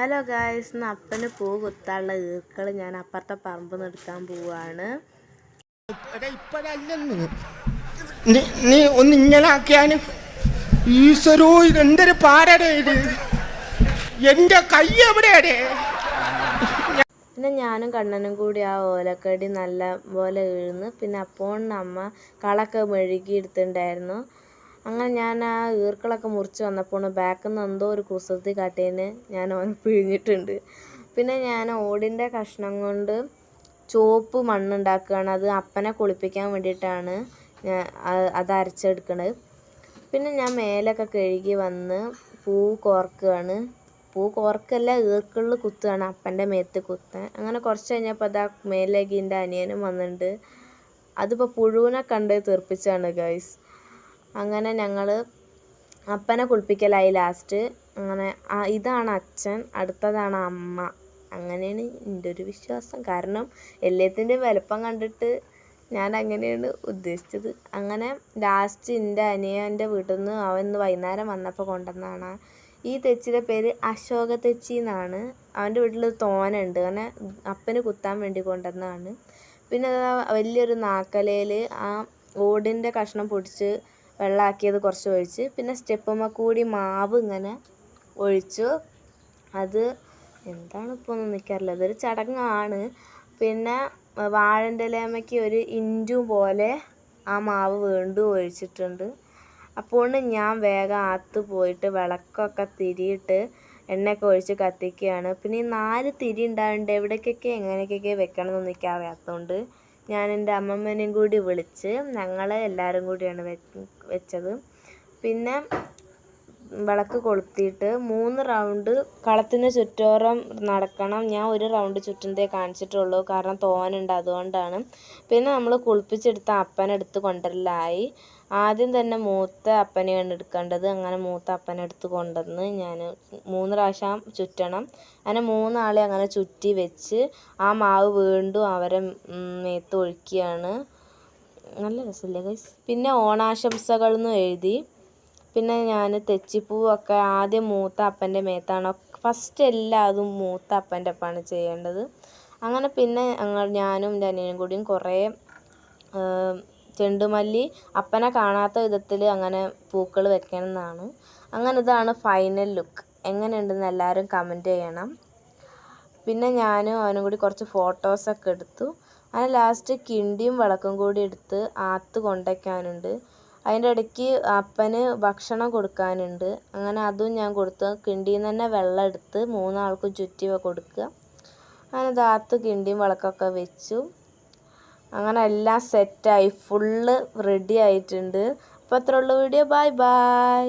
Hello guys, ഇന്ന് അപ്പന് പൂ കുത്താനുള്ള ഈർക്കൾ ഞാൻ അപ്പുറത്തെ പറമ്പ് എടുക്കാൻ പോവാണ്. നീ ഒന്ന് ഇങ്ങനെ ആക്കിയാന് ഈശ്വരോ, ഇതെന്തൊരു പാടേ ഇത്, എന്റെ കൈ എവിടെയാടേ. പിന്നെ ഞാനും കണ്ണനും കൂടി ആ ഓലക്കടി നല്ല പോലെ വീഴുന്നു. പിന്നെ അപ്പോണ് അമ്മ കളൊക്കെ മെഴുകി എടുത്തിട്ടുണ്ടായിരുന്നു. അങ്ങനെ ഞാൻ ആ ഈർക്കളൊക്കെ മുറിച്ച് വന്നപ്പോൾ ബാക്കിൽ നിന്ന് എന്തോ ഒരു കുസൃതി കാട്ടിയതിന് ഞാൻ ഓന് പിഴിഞ്ഞിട്ടുണ്ട്. പിന്നെ ഞാൻ ഓടിൻ്റെ കഷ്ണം കൊണ്ട് ചുവപ്പ് മണ്ണുണ്ടാക്കുകയാണ്. അത് അപ്പനെ കുളിപ്പിക്കാൻ വേണ്ടിയിട്ടാണ് അത് അരച്ചെടുക്കുന്നത്. പിന്നെ ഞാൻ മേലൊക്കെ കഴുകി വന്ന് പൂ കോർക്കുകയാണ്. പൂ കോർക്കല്ല, ഈർക്കിളിൽ കുത്തുകയാണ്, അപ്പൻ്റെ മേത്ത് കുത്താൻ. അങ്ങനെ കുറച്ച് കഴിഞ്ഞപ്പോൾ അതാ മേലേക്ക് എൻ്റെ അനിയനും വന്നിട്ടുണ്ട്. അതിപ്പോൾ പുഴുവിനെ കണ്ട് തീർപ്പിച്ചാണ് ഗൈസ്. അങ്ങനെ ഞങ്ങൾ അപ്പനെ കുളിപ്പിക്കലായി ലാസ്റ്റ്. അങ്ങനെ ഇതാണ് അച്ഛൻ, അടുത്തതാണ് അമ്മ. അങ്ങനെയാണ് എൻ്റെ ഒരു വിശ്വാസം. കാരണം എല്ലാത്തിൻ്റെയും വലുപ്പം കണ്ടിട്ട് ഞാൻ അങ്ങനെയാണ് ഉദ്ദേശിച്ചത്. അങ്ങനെ ലാസ്റ്റ് എൻ്റെ അനിയൻ്റെ വീട്ടിൽ നിന്ന് അവൻ വൈകുന്നേരം വന്നപ്പോൾ കൊണ്ടുവന്നതാണ്. ഈ തെച്ചിയുടെ പേര് അശോക തെച്ചി എന്നാണ്. അവൻ്റെ വീട്ടിൽ തോനുണ്ട്, അങ്ങനെ അപ്പന് കുത്താൻ വേണ്ടി കൊണ്ടുവന്നതാണ്. പിന്നെ വലിയൊരു നാക്കലയിൽ ആ ഓടിൻ്റെ കഷ്ണം പൊടിച്ച് വെള്ളമാക്കിയത് കുറച്ച് ഒഴിച്ച്, പിന്നെ സ്റ്റെപ്പുമ്മ കൂടി മാവ് ഇങ്ങനെ ഒഴിച്ചു. അത് എന്താണ് ഇപ്പോൾ ഒന്നും നിൽക്കാറില്ല, അതൊരു ചടങ്ങാണ്. പിന്നെ വാഴൻ്റെ ഇലയ്ക്ക് ഒരു ഇഞ്ചു പോലെ ആ മാവ് വീണ്ടും ഒഴിച്ചിട്ടുണ്ട്. അപ്പോൾ ഞാൻ വേഗം അകത്ത് പോയിട്ട് വിളക്കൊക്കെ തിരിയിട്ട് എണ്ണയൊക്കെ ഒഴിച്ച് കത്തിക്കുകയാണ്. പിന്നെ ഈ 4 തിരി ഉണ്ടാകുന്നുണ്ട്, എവിടേക്കൊക്കെ എങ്ങനെയൊക്കെ വെക്കണം എന്നൊന്നും എനിക്ക് അറിയാത്തതുകൊണ്ട് ഞാൻ എൻ്റെ അമ്മമ്മേനെയും കൂടി വിളിച്ച് ഞങ്ങൾ എല്ലാവരും കൂടിയാണ് വെച്ചത്. പിന്നെ വിളക്ക് കൊളുത്തിയിട്ട് 3 റൗണ്ട് കളത്തിന് ചുറ്റോറം നടക്കണം. ഞാൻ ഒരു റൗണ്ട് ചുറ്റുന്നതേ കാണിച്ചിട്ടുള്ളൂ, കാരണം തോനുണ്ട്, അതുകൊണ്ടാണ്. പിന്നെ നമ്മൾ കുളിപ്പിച്ചെടുത്ത അപ്പനെടുത്ത് കൊണ്ടുവരലായി. ആദ്യം തന്നെ മൂത്ത അപ്പനെയാണ് എടുക്കേണ്ടത്. അങ്ങനെ മൂത്ത അപ്പനെടുത്ത് കൊണ്ടുവന്ന് ഞാൻ 3 പ്രാവശ്യം ചുറ്റണം. അങ്ങനെ 3 ആളെ അങ്ങനെ ചുറ്റി വെച്ച് ആ മാവ് വീണ്ടും അവരെ മേത്ത് ഒഴിക്കുകയാണ്. നല്ല രസമില്ലേ ഗൈസ്. പിന്നെ ഓണാശംസകൾ എന്ന് എഴുതി. പിന്നെ ഞാൻ തെച്ചിപ്പൂവൊക്കെ ആദ്യം മൂത്ത അപ്പൻ്റെ മേത്താണ്, ഫസ്റ്റ് എല്ലാതും മൂത്ത അപ്പൻ്റെ ഒപ്പമാണ് ചെയ്യേണ്ടത്. അങ്ങനെ പിന്നെ ഞാനും എൻ്റെ അനിയനും കൂടിയും കുറേ ചെണ്ടുമല്ലി അപ്പനെ കാണാത്ത വിധത്തിൽ അങ്ങനെ പൂക്കൾ വെക്കണമെന്നാണ്. അങ്ങനെ ഇതാണ് ഫൈനൽ ലുക്ക്. എങ്ങനെയുണ്ടെന്ന് എല്ലാവരും കമൻറ്റ് ചെയ്യണം. പിന്നെ ഞാനും അവനും കൂടി കുറച്ച് ഫോട്ടോസൊക്കെ എടുത്തു. അങ്ങനെ ലാസ്റ്റ് കിണ്ടിയും വിളക്കും കൂടി എടുത്ത് ആത്ത് കൊണ്ടുവയ്ക്കാനുണ്ട്. അതിൻ്റെ ഇടയ്ക്ക് അപ്പന് ഭക്ഷണം കൊടുക്കാനുണ്ട്. അങ്ങനെ അതും ഞാൻ കൊടുത്തു. കിണ്ടിയിൽ നിന്ന് തന്നെ വെള്ളം എടുത്ത് 3 ആൾക്കും ചുറ്റി കൊടുക്കുക. അങ്ങനെ ദാത്ത് കിണ്ടിയും വിളക്കൊക്കെ വെച്ചു. അങ്ങനെ എല്ലാം സെറ്റായി, ഫുള്ള് റെഡി ആയിട്ടുണ്ട്. അപ്പോൾ അത്രേ ഉള്ളൂ വീഡിയോ. Bye bye.